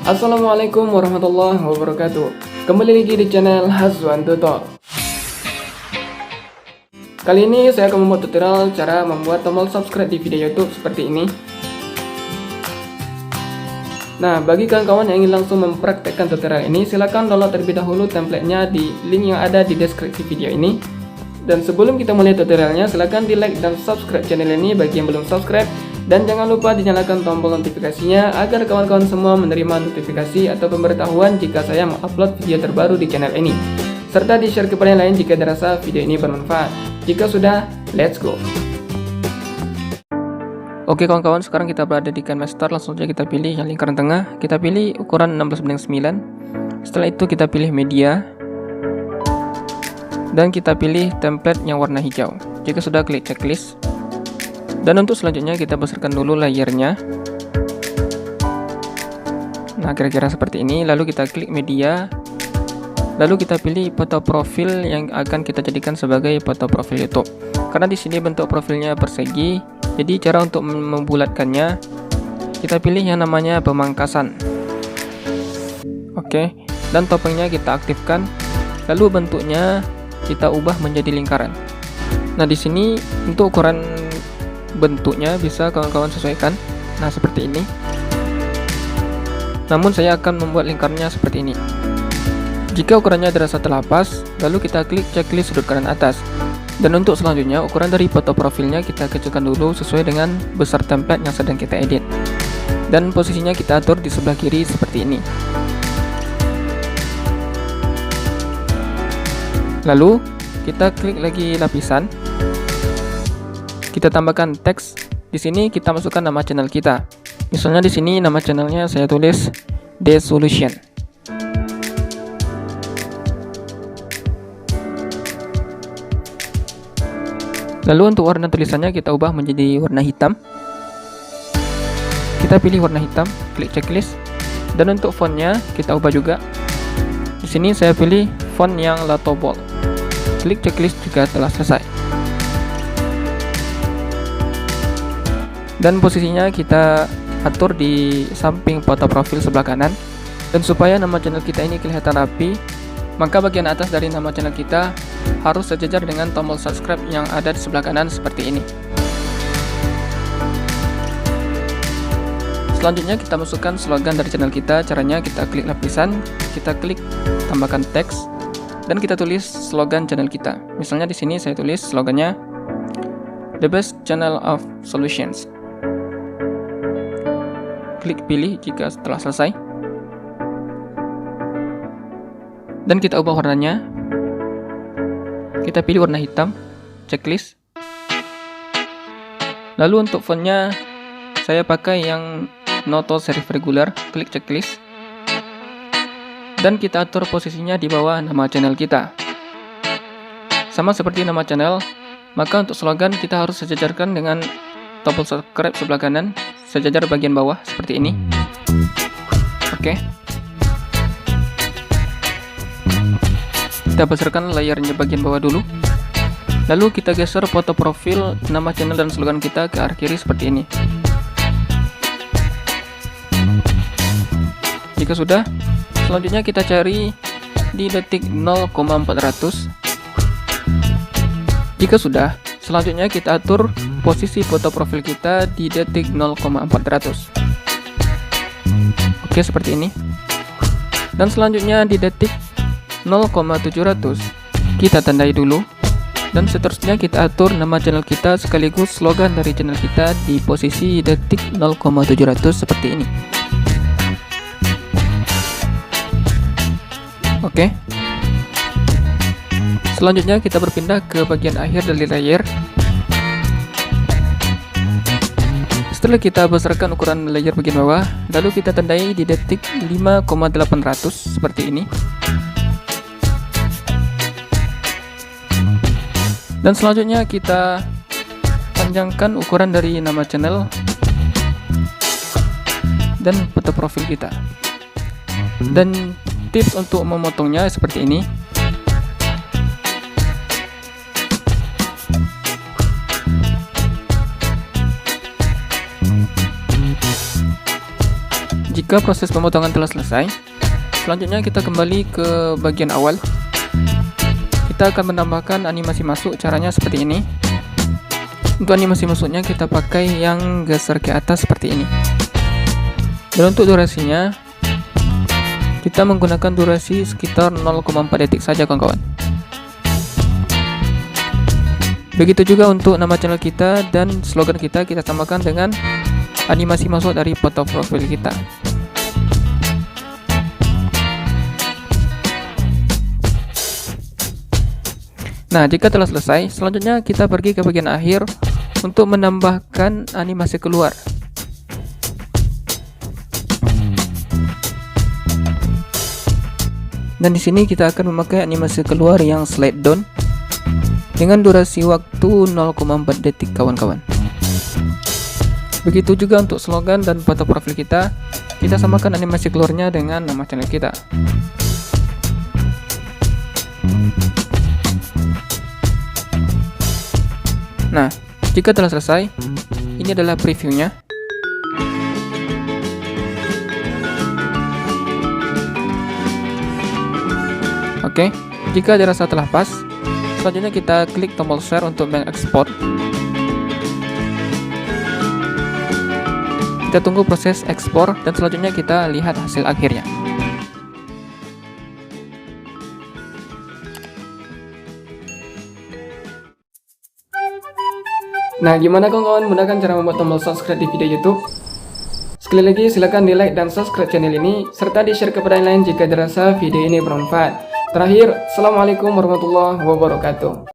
Assalamualaikum warahmatullahi wabarakatuh. Kembali lagi di channel Hazwan Tutor. Kali ini saya akan membuat tutorial cara membuat tombol subscribe di video YouTube seperti ini. Nah, bagi kawan-kawan yang ingin langsung mempraktekkan tutorial ini, silakan download terlebih dahulu templatenya di link yang ada di deskripsi video ini. Dan sebelum kita mulai tutorialnya, silakan di like dan subscribe channel ini bagi yang belum subscribe. Dan jangan lupa dinyalakan tombol notifikasinya agar kawan-kawan semua menerima notifikasi atau pemberitahuan jika saya mengupload video terbaru di channel ini. Serta di-share kepada yang lain jika dirasa video ini bermanfaat. Jika sudah, let's go! Oke kawan-kawan, sekarang kita berada di Canvas Store. Langsung saja kita pilih yang lingkaran tengah. Kita pilih ukuran 16:9. Setelah itu kita pilih media. Dan kita pilih template yang warna hijau. Jika sudah, klik checklist. Dan untuk selanjutnya kita besarkan dulu layernya. Nah, kira-kira seperti ini. Lalu kita klik media. Lalu kita pilih foto profil yang akan kita jadikan sebagai foto profil YouTube. Karena di sini bentuk profilnya persegi, jadi cara untuk membulatkannya kita pilih yang namanya pemangkasan. Oke, dan topengnya kita aktifkan. Lalu bentuknya kita ubah menjadi lingkaran. Nah, di sini untuk ukuran bentuknya bisa kawan-kawan sesuaikan. Nah, seperti ini. Namun saya akan membuat lingkarannya seperti ini. Jika ukurannya dirasa telah pas, lalu kita klik checklist sudut kanan atas. Dan untuk selanjutnya, ukuran dari foto profilnya kita kecilkan dulu sesuai dengan besar template yang sedang kita edit. Dan posisinya kita atur di sebelah kiri seperti ini. Lalu kita klik lagi lapisan. Kita tambahkan teks. Di sini kita masukkan nama channel kita. Misalnya di sini nama channelnya saya tulis The Solution. Lalu untuk warna tulisannya kita ubah menjadi warna hitam. Kita pilih warna hitam, klik checklist. Dan untuk fontnya kita ubah juga. Di sini saya pilih font yang Lato Bold. Klik checklist jika telah selesai. Dan posisinya kita atur di samping foto profil sebelah kanan. Dan supaya nama channel kita ini kelihatan rapi, maka bagian atas dari nama channel kita harus sejajar dengan tombol subscribe yang ada di sebelah kanan seperti ini. Selanjutnya kita masukkan slogan dari channel kita. Caranya kita klik lapisan, kita klik tambahkan teks, dan kita tulis slogan channel kita. Misalnya di sini saya tulis slogannya The Best Channel of Solutions. Klik pilih jika telah selesai. Dan kita ubah warnanya. Kita pilih warna hitam, checklist. Lalu untuk fontnya saya pakai yang Noto Serif Regular, klik checklist. Dan kita atur posisinya di bawah nama channel kita. Sama seperti nama channel, maka untuk slogan kita harus sejajarkan dengan tombol subscribe sebelah kanan, sejajar bagian bawah seperti ini. Oke. Kita besarkan layarnya bagian bawah dulu. Lalu kita geser foto profil, nama channel dan slogan kita ke arah kiri seperti ini. Jika sudah, selanjutnya kita cari di detik 0,400. Jika sudah, selanjutnya kita atur posisi foto profil kita di detik 0,400. Oke, seperti ini. Dan selanjutnya di detik 0,700 kita tandai dulu. Dan seterusnya kita atur nama channel kita sekaligus slogan dari channel kita di posisi detik 0,700 seperti ini. Oke. Selanjutnya kita berpindah ke bagian akhir dari layer. Setelah kita besarkan ukuran layer bagian bawah, lalu kita tandai di detik 5,800 seperti ini. Dan selanjutnya kita panjangkan ukuran dari nama channel dan foto profil kita. Dan tips untuk memotongnya seperti ini. Jika proses pemotongan telah selesai, selanjutnya kita kembali ke bagian awal. Kita akan menambahkan animasi masuk, caranya seperti ini. Untuk animasi masuknya kita pakai yang geser ke atas seperti ini. Dan untuk durasinya, kita menggunakan durasi sekitar 0,4 detik saja kawan-kawan. Begitu juga untuk nama channel kita dan slogan kita tambahkan dengan animasi masuk dari foto profil kita. Nah, jika telah selesai, selanjutnya kita pergi ke bagian akhir untuk menambahkan animasi keluar. Dan di sini kita akan memakai animasi keluar yang slide down dengan durasi waktu 0,4 detik kawan-kawan. Begitu juga untuk slogan dan foto profil kita samakan animasi keluarnya dengan nama channel kita. Nah, jika telah selesai, ini adalah previewnya. Oke, jika dirasa telah pas, selanjutnya kita klik tombol share untuk mengekspor. Kita tunggu proses ekspor dan selanjutnya kita lihat hasil akhirnya. Nah, gimana kawan-kawan, mudah kan cara membuat tombol subscribe di video YouTube? Sekali lagi silahkan di like dan subscribe channel ini, serta di share kepada yang lain jika dirasa video ini bermanfaat. Terakhir, Assalamualaikum warahmatullahi wabarakatuh.